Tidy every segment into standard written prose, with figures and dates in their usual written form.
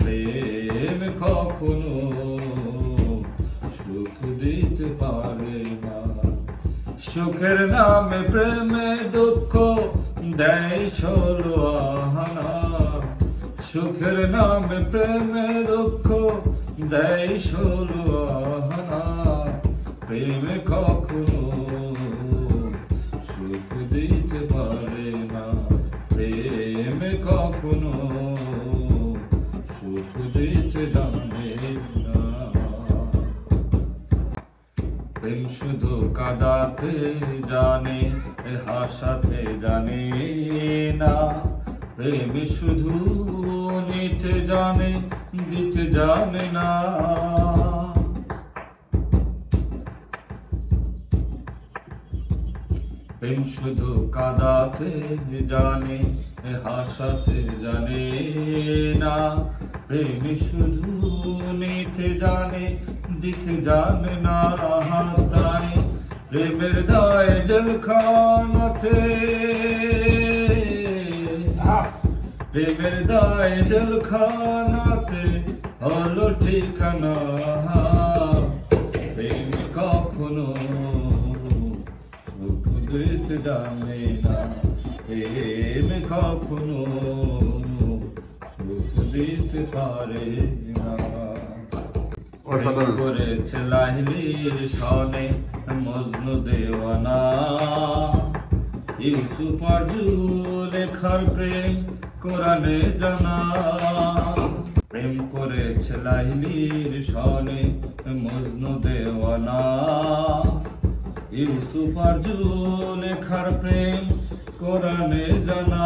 প্রেম কখনো সুখ দিতে পারে না। সুখের নামে প্রেমে দুঃখ দেয় ষোলো আনা। সুখের নামে প্রেমে দুঃখ দেয় ষোলো আনা। প্রেম কখনো সুখ দিতে পারে না। প্রেম কখনো সুখ দিতে জানে না। প্রেম শুধু কাঁদাতে জানে, হাসাতে জানে না। প্রেম শুধু নিতে জানে, দিতে জানে না। প্রেম শুধু কাঁদাতে জানে, হাসাতে জানে না। প্রেম শুধু নিতে জানে, দিতে জানে না। তাই প্রেমের দায় জেলখানাতে, প্রেমের দায় জেলখানাতে হলো ঠিকানা। প্রেম কখনো সুখ দিতে জানে না। প্রেম কখনো সুখ দিতে পারে না। করেছে লাহিড়ীর সনে মজনু দেওয়ানা। ইউসুফ আরজু লেখার প্রেম কোরআনে জানা। প্রেম করেছে লাহিড়ীর সনে মজনু দেওয়ানা। ইউসুফ আরজু লেখার প্রেম কোরআনে জানা।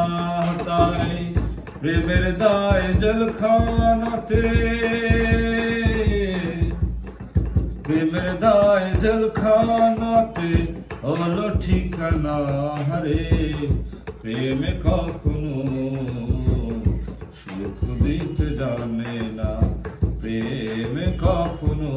তাই প্রেমের দায় জেলখানাতে, প্রেমের দায় জেলখানাতে হলো ঠিকানা। রে প্রেম কখনো সুখ দিতে জানে না। প্রেম কখনো